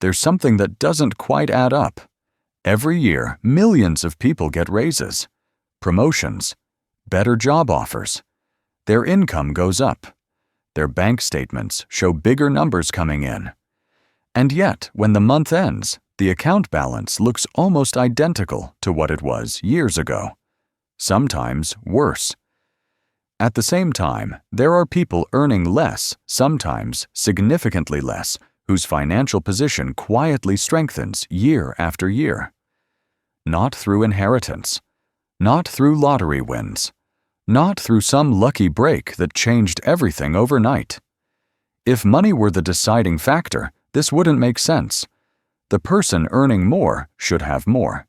there's something that doesn't quite add up. Every year, millions of people get raises, promotions, better job offers. Their income goes up. Their bank statements show bigger numbers coming in. And yet, when the month ends, the account balance looks almost identical to what it was years ago. Sometimes worse. At the same time, there are people earning less, sometimes significantly less, whose financial position quietly strengthens year after year. Not through inheritance, not through lottery wins, not through some lucky break that changed everything overnight. If money were the deciding factor, this wouldn't make sense. The person earning more should have more.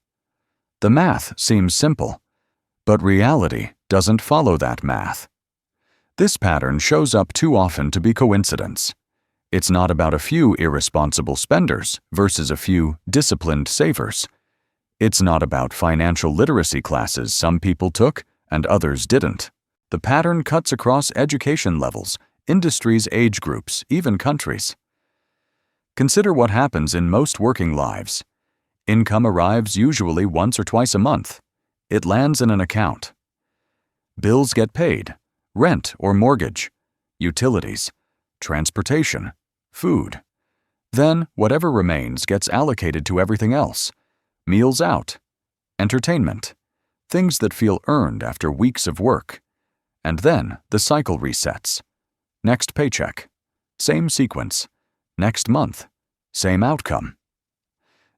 The math seems simple, but reality doesn't follow that math. This pattern shows up too often to be coincidence. It's not about a few irresponsible spenders versus a few disciplined savers. It's not about financial literacy classes some people took and others didn't. The pattern cuts across education levels, industries, age groups, even countries. Consider what happens in most working lives. Income arrives usually once or twice a month. It lands in an account. Bills get paid, rent or mortgage, utilities, transportation, food. Then, whatever remains gets allocated to everything else. Meals out, entertainment, things that feel earned after weeks of work. And then the cycle resets. Next paycheck, same sequence. Next month, same outcome.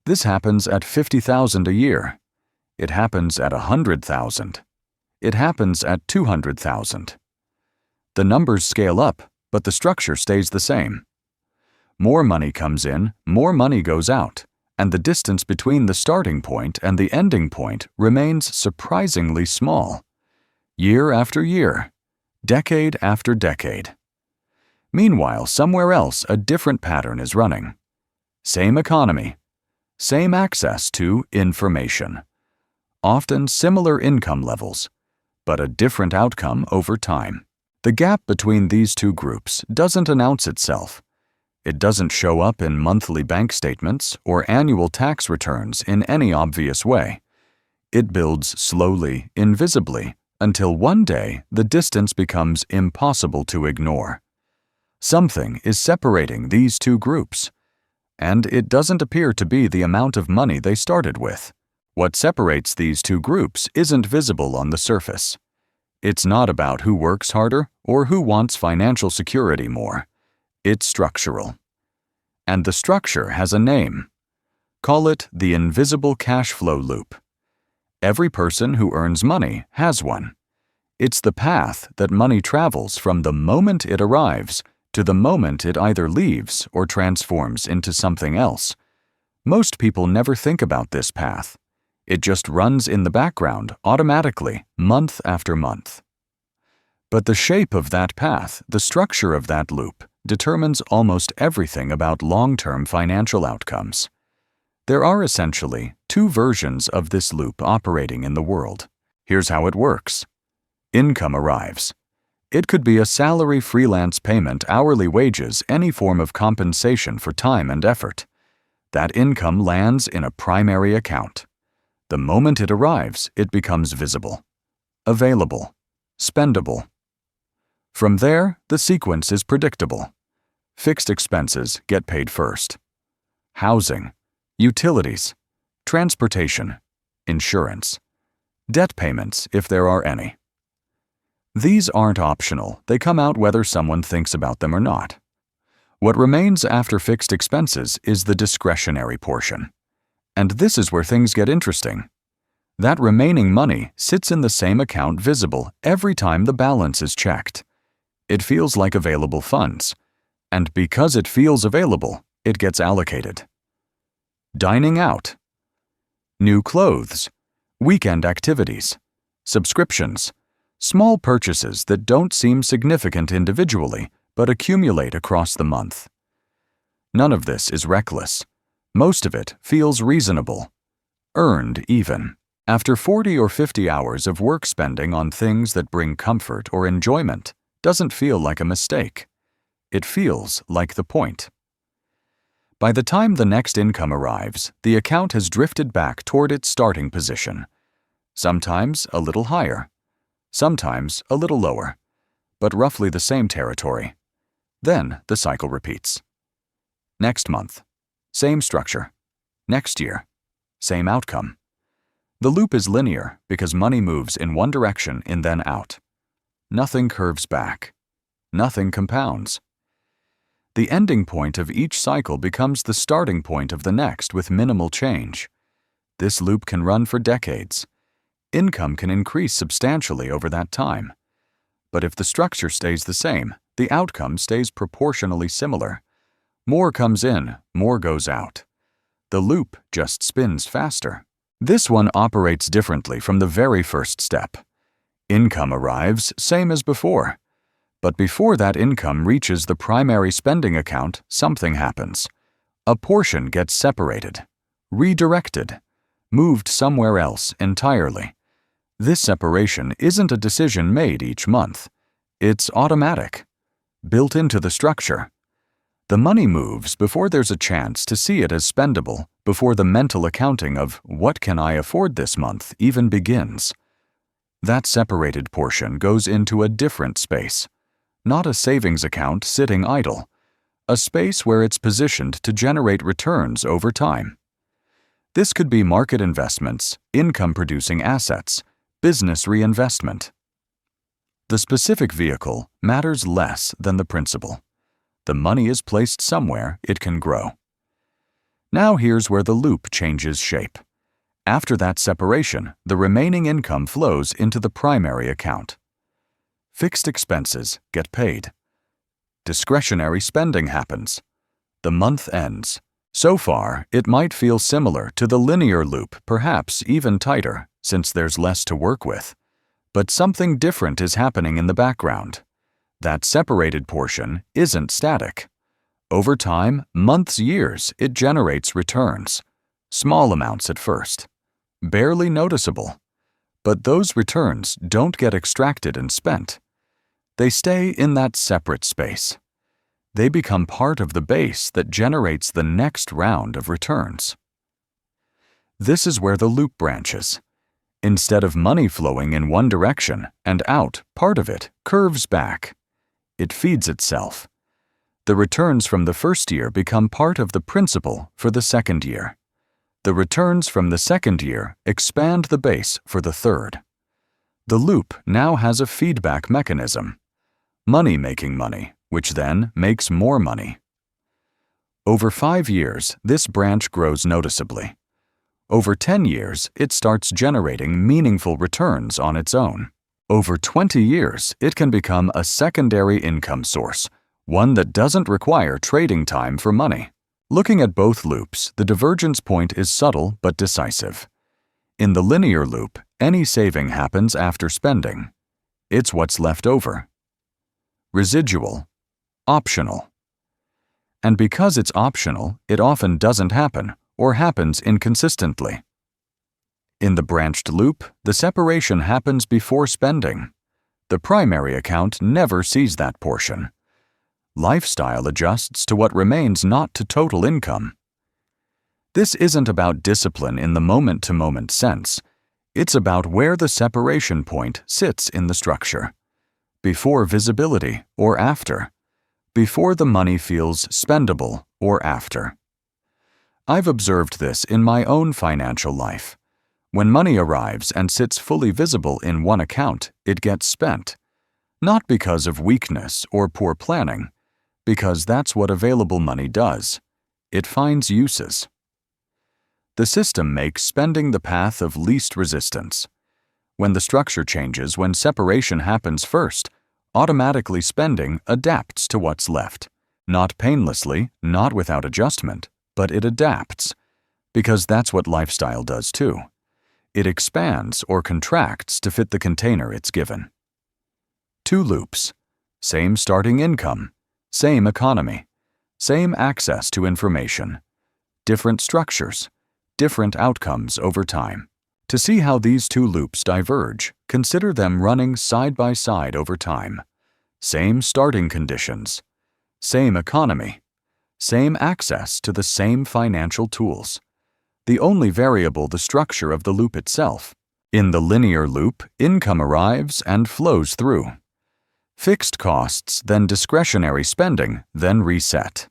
This happens at $50,000 a year. It happens at $100,000. It happens at $200,000. The numbers scale up, but the structure stays the same. More money comes in, more money goes out, and the distance between the starting point and the ending point remains surprisingly small. Year after year, decade after decade. Meanwhile, somewhere else a different pattern is running. Same economy, same access to information. Often similar income levels, but a different outcome over time. The gap between these two groups doesn't announce itself. It doesn't show up in monthly bank statements or annual tax returns in any obvious way. It builds slowly, invisibly, until one day the distance becomes impossible to ignore. Something is separating these two groups, and it doesn't appear to be the amount of money they started with. What separates these two groups isn't visible on the surface. It's not about who works harder or who wants financial security more. It's structural. And the structure has a name. Call it the invisible cash flow loop. Every person who earns money has one. It's the path that money travels from the moment it arrives to the moment it either leaves or transforms into something else. Most people never think about this path. It just runs in the background automatically, month after month. But the shape of that path, the structure of that loop, determines almost everything about long-term financial outcomes. There are essentially two versions of this loop operating in the world. Here's how it works. Income arrives. It could be a salary, freelance payment, hourly wages, any form of compensation for time and effort. That income lands in a primary account. The moment it arrives, it becomes visible, available, spendable. From there, the sequence is predictable. Fixed expenses get paid first. Housing, utilities, transportation, insurance, debt payments if there are any. These aren't optional, they come out whether someone thinks about them or not. What remains after fixed expenses is the discretionary portion. And this is where things get interesting. That remaining money sits in the same account visible every time the balance is checked. It feels like available funds. And because it feels available, it gets allocated. Dining out, new clothes, weekend activities, subscriptions, small purchases that don't seem significant individually but accumulate across the month. None of this is reckless. Most of it feels reasonable, earned even. After 40 or 50 hours of work spending on things that bring comfort or enjoyment, doesn't feel like a mistake. It feels like the point. By the time the next income arrives, the account has drifted back toward its starting position. Sometimes a little higher, sometimes a little lower, but roughly the same territory. Then the cycle repeats. Next month, same structure. Next year, same outcome. The loop is linear because money moves in one direction and then out. Nothing curves back. Nothing compounds. The ending point of each cycle becomes the starting point of the next with minimal change. This loop can run for decades. Income can increase substantially over that time. But if the structure stays the same, the outcome stays proportionally similar. More comes in, more goes out. The loop just spins faster. This one operates differently from the very first step. Income arrives, same as before. But before that income reaches the primary spending account, something happens. A portion gets separated, redirected, moved somewhere else entirely. This separation isn't a decision made each month. It's automatic, built into the structure. The money moves before there's a chance to see it as spendable, before the mental accounting of what can I afford this month even begins. That separated portion goes into a different space, not a savings account sitting idle, a space where it's positioned to generate returns over time. This could be market investments, income-producing assets, business reinvestment. The specific vehicle matters less than the principle. The money is placed somewhere it can grow. Now here's where the loop changes shape. After that separation, the remaining income flows into the primary account. Fixed expenses get paid. Discretionary spending happens. The month ends. So far, it might feel similar to the linear loop, perhaps even tighter, since there's less to work with. But something different is happening in the background. That separated portion isn't static. Over time, months, years, it generates returns. Small amounts at first. Barely noticeable. But those returns don't get extracted and spent. They stay in that separate space. They become part of the base that generates the next round of returns. This is where the loop branches. Instead of money flowing in one direction and out, part of it curves back. It feeds itself. The returns from the first year become part of the principal for the second year. The returns from the second year expand the base for the third. The loop now has a feedback mechanism. Money making money, which then makes more money. Over 5 years, this branch grows noticeably. Over 10 years, it starts generating meaningful returns on its own. Over 20 years, it can become a secondary income source, one that doesn't require trading time for money. Looking at both loops, the divergence point is subtle but decisive. In the linear loop, any saving happens after spending. It's what's left over. Residual, optional. And because it's optional, it often doesn't happen or happens inconsistently. In the branched loop, the separation happens before spending. The primary account never sees that portion. Lifestyle adjusts to what remains, not to total income. This isn't about discipline in the moment-to-moment sense. It's about where the separation point sits in the structure. Before visibility or after. Before the money feels spendable or after. I've observed this in my own financial life. When money arrives and sits fully visible in one account, it gets spent. Not because of weakness or poor planning, because that's what available money does. It finds uses. The system makes spending the path of least resistance. When the structure changes, when separation happens first, automatically spending adapts to what's left. Not painlessly, not without adjustment, but it adapts. Because that's what lifestyle does too. It expands or contracts to fit the container it's given. 2 loops. Same starting income. Same economy. Same access to information. Different structures. Different outcomes over time. To see how these 2 loops diverge, consider them running side by side over time. Same starting conditions. Same economy. same access to the same financial tools. The only variable the structure of the loop itself. In the linear loop, income arrives and flows through. Fixed costs, then discretionary spending, then reset.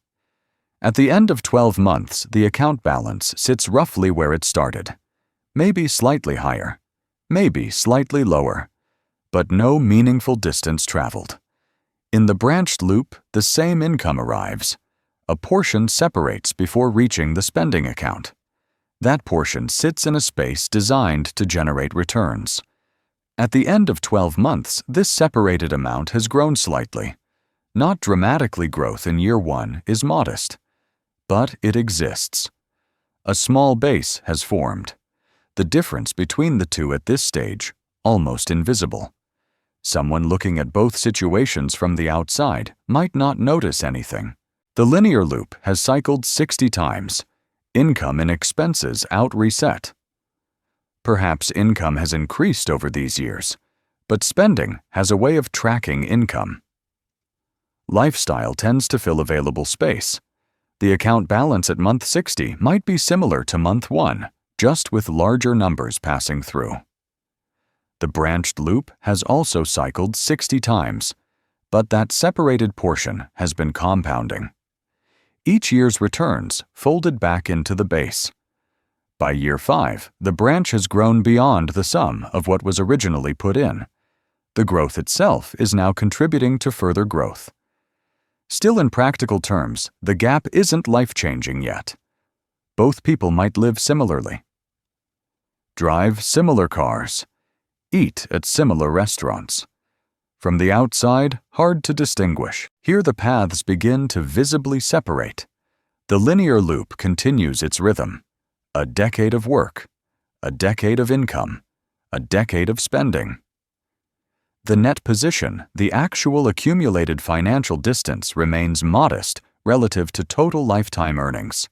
At the end of 12 months, the account balance sits roughly where it started. Maybe slightly higher, maybe slightly lower, but no meaningful distance traveled. In the branched loop, the same income arrives. A portion separates before reaching the spending account. That portion sits in a space designed to generate returns. At the end of 12 months, this separated amount has grown slightly. Not dramatically. Growth in year 1 is modest, but it exists. A small base has formed. The difference between the two at this stage, almost invisible. Someone looking at both situations from the outside might not notice anything. The linear loop has cycled 60 times. Income and expenses out-reset. Perhaps income has increased over these years, but spending has a way of tracking income. Lifestyle tends to fill available space. The account balance at month 60 might be similar to month 1, just with larger numbers passing through. The branched loop has also cycled 60 times, but that separated portion has been compounding. Each year's returns folded back into the base. By year 5, the branch has grown beyond the sum of what was originally put in. The growth itself is now contributing to further growth. Still, in practical terms, the gap isn't life-changing yet. Both people might live similarly, drive similar cars, eat at similar restaurants. From the outside, hard to distinguish. Here the paths begin to visibly separate. The linear loop continues its rhythm. A decade of work, a decade of income, a decade of spending. The net position, the actual accumulated financial distance, remains modest relative to total lifetime earnings.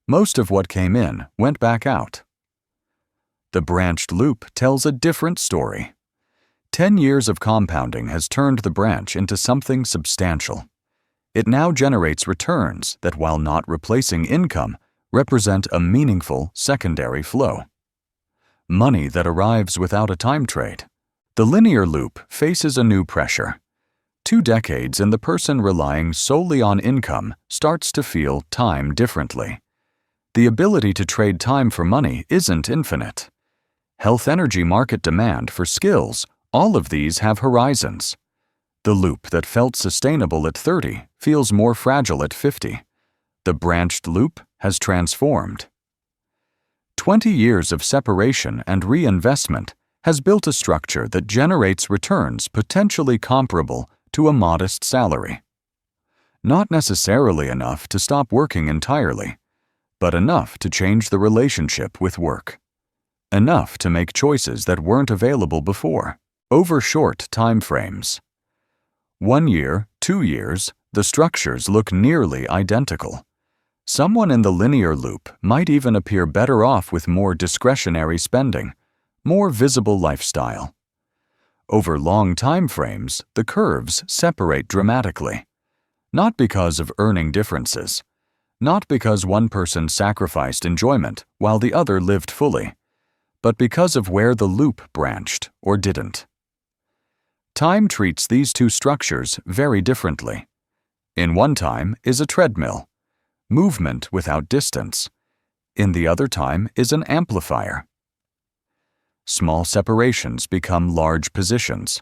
Most of what came in went back out. The branched loop tells a different story. 10 years of compounding has turned the branch into something substantial. It now generates returns that, while not replacing income, represent a meaningful secondary flow. Money that arrives without a time trade. The linear loop faces a new pressure. 2 decades and the person relying solely on income starts to feel time differently. The ability to trade time for money isn't infinite. Health, energy, market demand for skills, all of these have horizons. The loop that felt sustainable at 30 feels more fragile at 50. The branched loop has transformed. 20 years of separation and reinvestment has built a structure that generates returns potentially comparable to a modest salary. Not necessarily enough to stop working entirely, but enough to change the relationship with work. Enough to make choices that weren't available before, over short time frames. 1 year, 2 years, the structures look nearly identical. Someone in the linear loop might even appear better off with more discretionary spending, more visible lifestyle. Over long time frames, the curves separate dramatically. Not because of earning differences, not because one person sacrificed enjoyment while the other lived fully, but because of where the loop branched or didn't. Time treats these two structures very differently. In one time is a treadmill, movement without distance. In the other time is an amplifier. Small separations become large positions.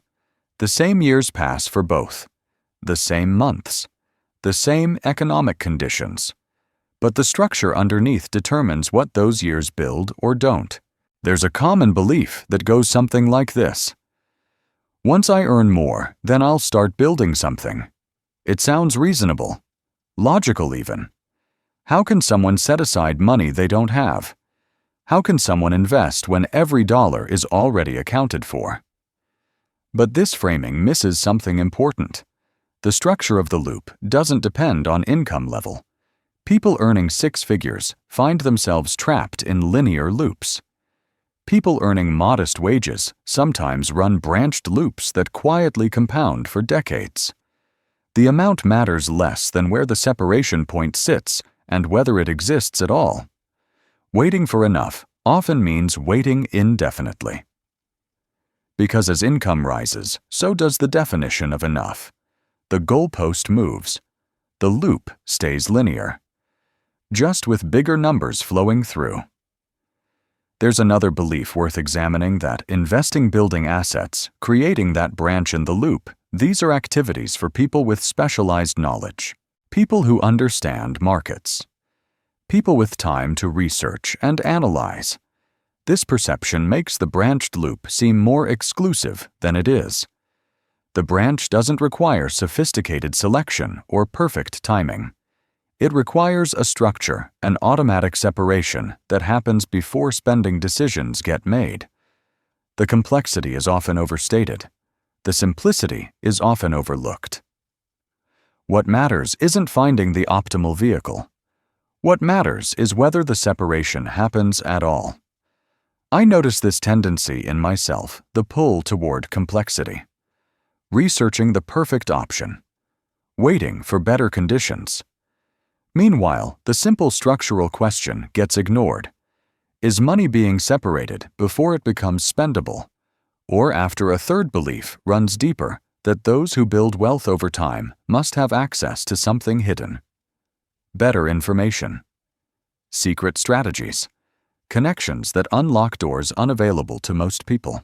The same years pass for both, the same months, the same economic conditions. But the structure underneath determines what those years build or don't. There's a common belief that goes something like this. Once I earn more, then I'll start building something. It sounds reasonable, logical even. How can someone set aside money they don't have? How can someone invest when every dollar is already accounted for? But this framing misses something important. The structure of the loop doesn't depend on income level. People earning 6 figures find themselves trapped in linear loops. People earning modest wages sometimes run branched loops that quietly compound for decades. The amount matters less than where the separation point sits and whether it exists at all. Waiting for enough often means waiting indefinitely. Because as income rises, so does the definition of enough. The goalpost moves. The loop stays linear, just with bigger numbers flowing through. There's another belief worth examining, that investing, building assets, creating that branch in the loop, these are activities for people with specialized knowledge, people who understand markets, people with time to research and analyze. This perception makes the branched loop seem more exclusive than it is. The branch doesn't require sophisticated selection or perfect timing. It requires a structure, an automatic separation that happens before spending decisions get made. The complexity is often overstated. The simplicity is often overlooked. What matters isn't finding the optimal vehicle. What matters is whether the separation happens at all. I notice this tendency in myself, the pull toward complexity. Researching the perfect option. Waiting for better conditions. Meanwhile, the simple structural question gets ignored. Is money being separated before it becomes spendable? Or after a third belief runs deeper, that those who build wealth over time must have access to something hidden? Better information. Secret strategies. Connections that unlock doors unavailable to most people.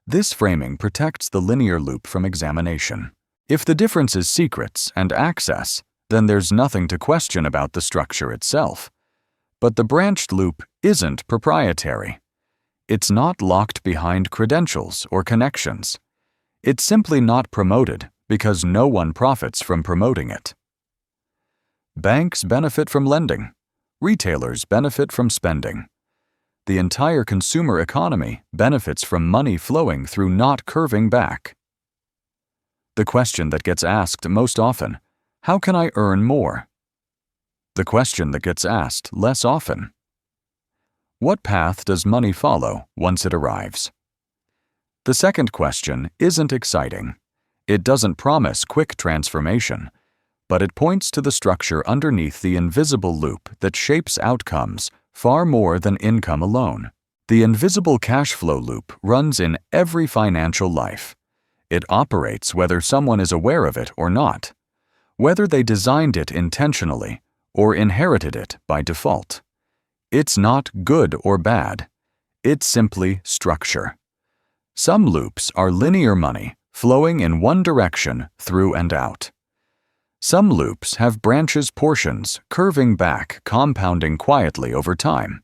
This framing protects the linear loop from examination. If the difference is secrets and access, then there's nothing to question about the structure itself. But the branched loop isn't proprietary. It's not locked behind credentials or connections. It's simply not promoted because no one profits from promoting it. Banks benefit from lending. Retailers benefit from spending. The entire consumer economy benefits from money flowing through, not curving back. The question that gets asked most often, how can I earn more? The question that gets asked less often, what path does money follow once it arrives? The second question isn't exciting. It doesn't promise quick transformation, but it points to the structure underneath the invisible loop that shapes outcomes far more than income alone. The invisible cash flow loop runs in every financial life. It operates whether someone is aware of it or not, whether they designed it intentionally or inherited it by default. It's not good or bad. It's simply structure. Some loops are linear money flowing in one direction through and out. Some loops have branches, portions, curving back, compounding quietly over time.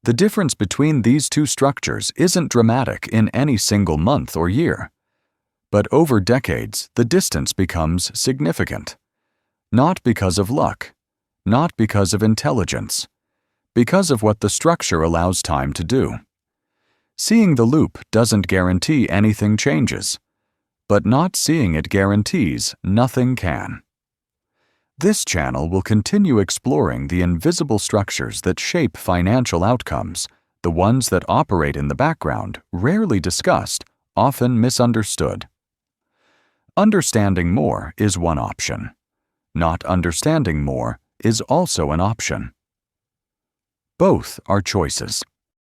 The difference between these two structures isn't dramatic in any single month or year. But over decades, the distance becomes significant. Not because of luck, not because of intelligence, because of what the structure allows time to do. Seeing the loop doesn't guarantee anything changes, but not seeing it guarantees nothing can. This channel will continue exploring the invisible structures that shape financial outcomes, the ones that operate in the background, rarely discussed, often misunderstood. Understanding more is one option. Not understanding more is also an option. Both are choices.